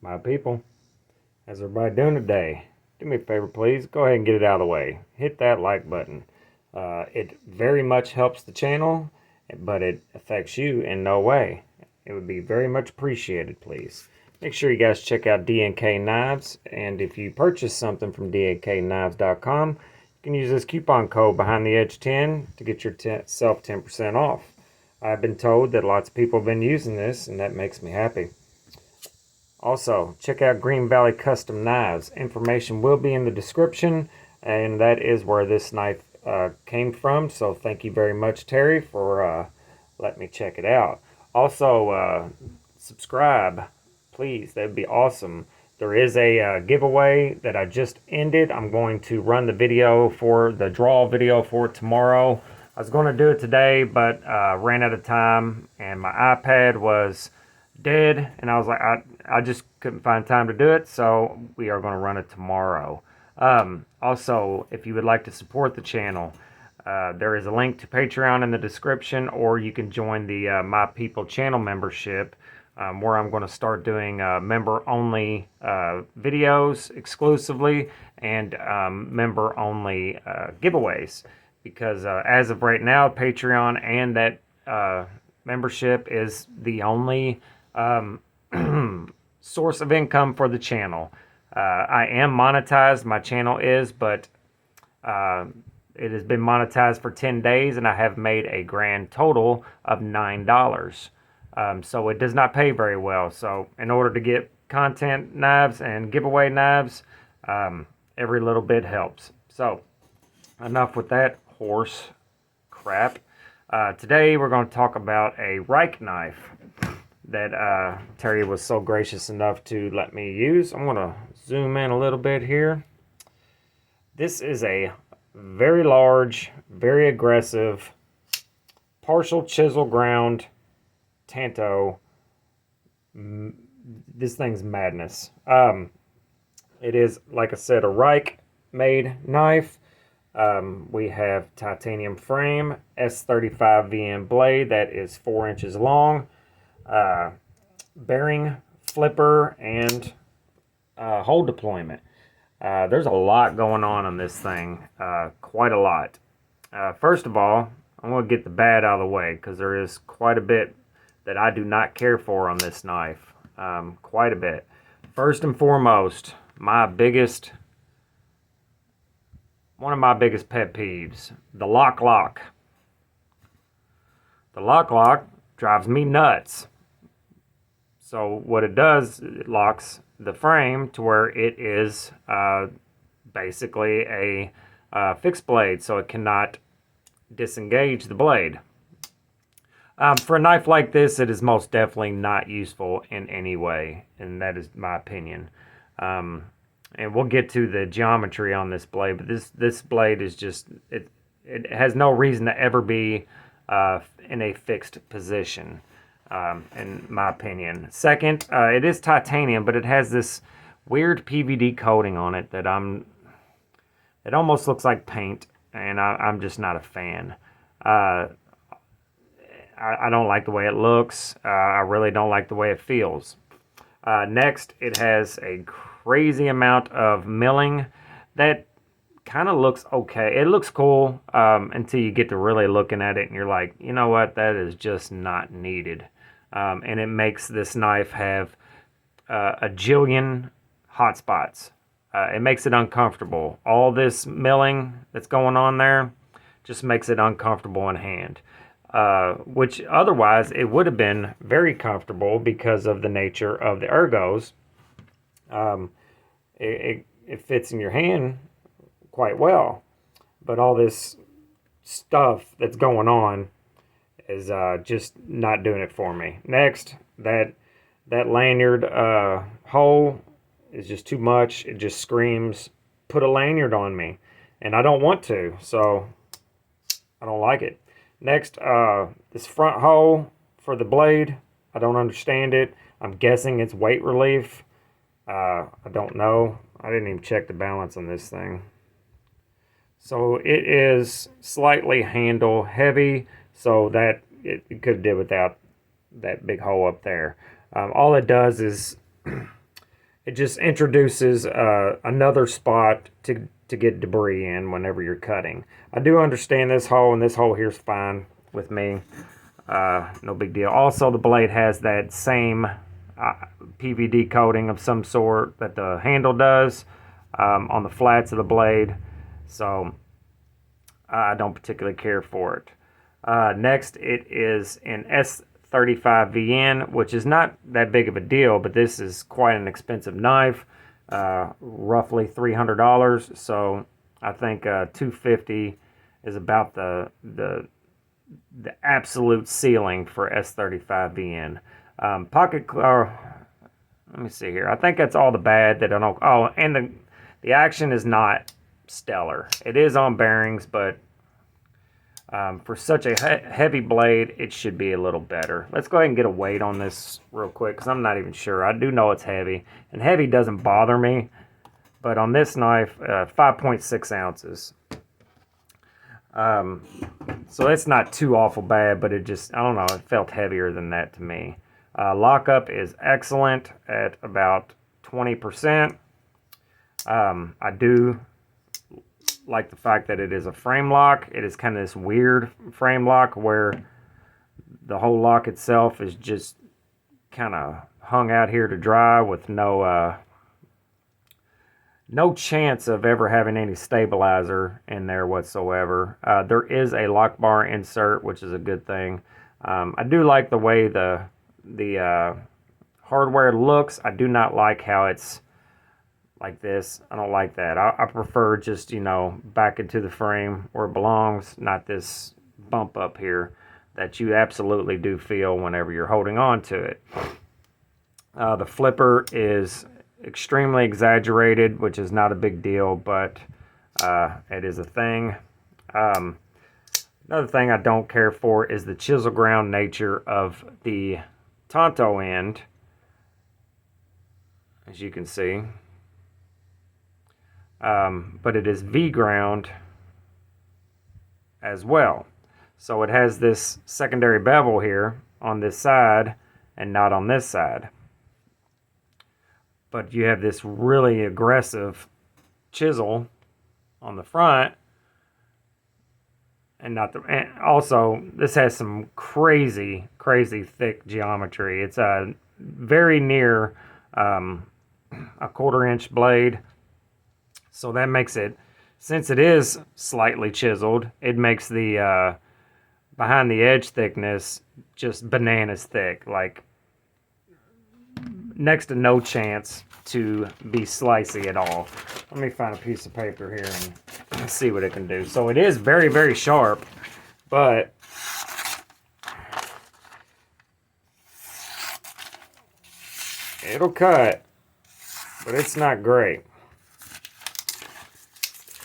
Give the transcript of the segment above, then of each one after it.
My people, how's everybody doing today? Do me a favor, please. Go ahead and get it out of the way. Hit that like button. It very much helps the channel, but it affects you in no way. It would be very much appreciated, please. Make sure you guys check out DNK Knives, and if you purchase something from dnkknives.com, you can use this coupon code behind the edge 10 to get yourself 10% off. I've been told that lots of people have been using this, and that makes me happy. Also, check out Green Valley Custom Knives. Information will be in the description, and that is where this knife came from. So thank you very much, Terry, for letting me check it out. Also, subscribe, please. That would be awesome. There is a giveaway that I just ended. I'm going to run the video for the draw video for tomorrow. I was going to do it today, but ran out of time, and my iPad was dead, and I was like, I just couldn't find time to do it, so we are going to run it tomorrow. Also, if you would like to support the channel, there is a link to Patreon in the description, or you can join the My People channel membership, where I'm going to start doing member-only videos exclusively, and member-only giveaways, because as of right now, Patreon and that membership is the only source of income for the channel. I am monetized, my channel is, but it has been monetized for 10 days, and I have made a grand total of $9. So it does not pay very well. So in order to get content knives and giveaway knives, every little bit helps. So enough with that horse crap. Today we're going to talk about a Reich knife that Terry was so gracious enough to let me use. I'm going to zoom in a little bit here. This is a very large, very aggressive, partial chisel ground Tanto. This thing's madness. It is, like I said, a Reich made knife. We have titanium frame, S35 VN blade that is 4 inches long. Bearing, flipper, and hole deployment. There's a lot going on this thing, quite a lot. First of all, I'm going to get the bad out of the way, because there is quite a bit that I do not care for on this knife. Quite a bit. First and foremost, one of my biggest pet peeves, the lock. The lock drives me nuts. So what it does, it locks the frame to where it is basically a fixed blade, so it cannot disengage the blade. For a knife like this, it is most definitely not useful in any way, and that is my opinion. And we'll get to the geometry on this blade, but this blade is just, it has no reason to ever be in a fixed position. In my opinion. Second, it is titanium, but it has this weird PVD coating on it that it almost looks like paint, and I'm just not a fan. I don't like the way it looks. I really don't like the way it feels. Next, it has a crazy amount of milling that kind of looks okay. It looks cool until you get to really looking at it, and you're like, you know what, that is just not needed. And it makes this knife have a jillion hot spots. It makes it uncomfortable. All this milling that's going on there just makes it uncomfortable in hand. Which otherwise it would have been very comfortable because of the nature of the ergos. It fits in your hand quite well. But all this stuff that's going on is just not doing it for me. Next, that lanyard hole is just too much. It just screams, put a lanyard on me. And I don't want to, so I don't like it. Next, this front hole for the blade, I don't understand it. I'm guessing it's weight relief. I don't know. I didn't even check the balance on this thing. So it is slightly handle heavy, so that it could have did without that big hole up there. All it does is it just introduces another spot to get debris in whenever you're cutting. I do understand this hole, and this hole here's fine with me. No big deal. Also, the blade has that same PVD coating of some sort that the handle does on the flats of the blade, so I don't particularly care for it. Next, it is an S35VN, which is not that big of a deal, but this is quite an expensive knife, roughly $300. So I think $250 is about the absolute ceiling for S35VN. Let me see here. I think that's all the bad that I don't. Oh, and the action is not stellar. It is on bearings, but for such a heavy blade, it should be a little better. Let's go ahead and get a weight on this real quick, because I'm not even sure. I do know it's heavy, and heavy doesn't bother me, but on this knife, 5.6 ounces. So it's not too awful bad, but it just, I don't know, it felt heavier than that to me. Lockup is excellent at about 20%. I do like the fact that it is a frame lock. It is kind of this weird frame lock where the whole lock itself is just kind of hung out here to dry with no chance of ever having any stabilizer in there whatsoever. There is a lock bar insert, which is a good thing. I do like the way the hardware looks. I do not like how it's like this. I don't like that. I prefer just, back into the frame where it belongs, not this bump up here that you absolutely do feel whenever you're holding on to it. The flipper is extremely exaggerated, which is not a big deal, but it is a thing. Another thing I don't care for is the chisel ground nature of the Tonto end, as you can see. But it is V-ground as well. So it has this secondary bevel here on this side and not on this side. But you have this really aggressive chisel on the front, and not the. And also, this has some crazy thick geometry. It's very near a 1/4-inch blade. So that makes it, since it is slightly chiseled, it makes the behind the edge thickness just bananas thick, like next to no chance to be slicey at all. Let me find a piece of paper here and see what it can do. So it is very sharp, but it'll cut, but it's not great.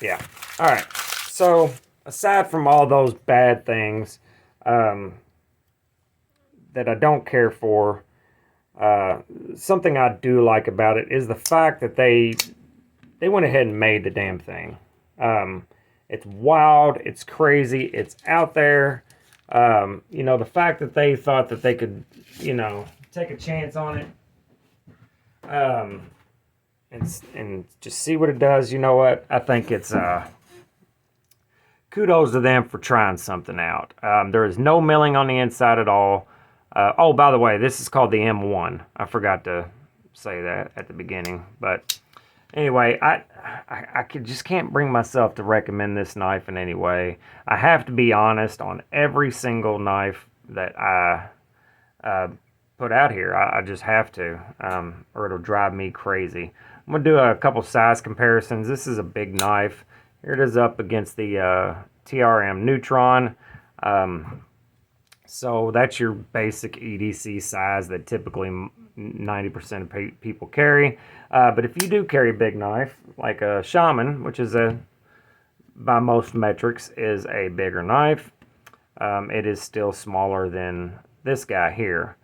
Yeah. All right. So aside from all those bad things that I don't care for, something I do like about it is the fact that they went ahead and made the damn thing. It's wild. It's crazy. It's out there. The fact that they thought that they could, take a chance on it. And just see what it does. You know what? I think it's kudos to them for trying something out. There is no milling on the inside at all. Oh, by the way, this is called the M1. I forgot to say that at the beginning. But anyway, I just can't bring myself to recommend this knife in any way. I have to be honest on every single knife that I put out here. I just have to, or it'll drive me crazy. I'm going to do a couple size comparisons. This is a big knife. Here it is up against the TRM Neutron. So that's your basic EDC size that typically 90% of people carry. But if you do carry a big knife, like a Shaman, which is by most metrics is a bigger knife, it is still smaller than this guy here.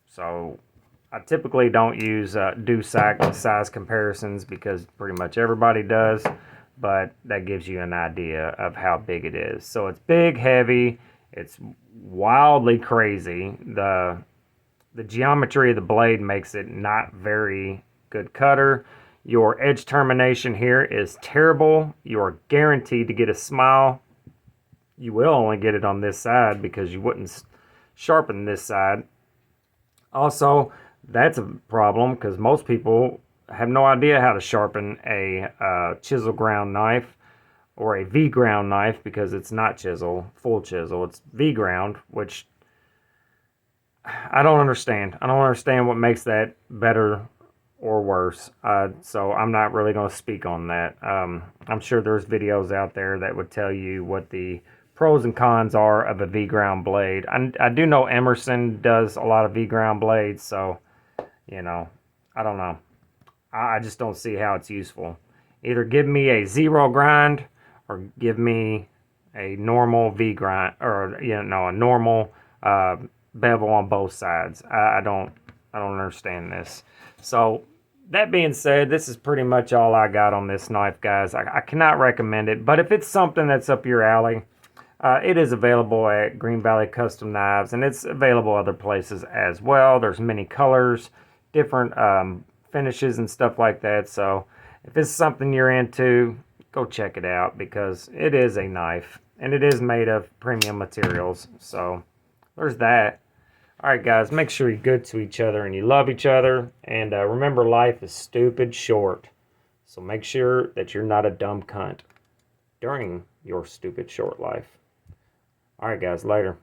So I typically don't do size comparisons because pretty much everybody does, but that gives you an idea of how big it is. So it's big, heavy, it's wildly crazy. The geometry of the blade makes it not very good cutter. Your edge termination here is terrible. You're guaranteed to get a smile. You will only get it on this side because you wouldn't sharpen this side. Also, that's a problem because most people have no idea how to sharpen a chisel ground knife or a V ground knife, because it's not full chisel, it's V ground, which I don't understand. I don't understand what makes that better or worse. So I'm not really going to speak on that. I'm sure there's videos out there that would tell you what the pros and cons are of a V ground blade. I do know Emerson does a lot of V ground blades, so you know, I don't know. I just don't see how it's useful. Either give me a zero grind or give me a normal V grind, or a normal bevel on both sides. I don't understand this. So that being said, this is pretty much all I got on this knife, guys. I cannot recommend it, but if it's something that's up your alley, it is available at Green Valley Custom Knives, and it's available other places as well. There's many colors, different finishes and stuff like that. So if it's something you're into, go check it out, because it is a knife and it is made of premium materials. So there's that. All right, guys, make sure you're good to each other and you love each other. And remember, life is stupid short. So make sure that you're not a dumb cunt during your stupid short life. All right, guys, later.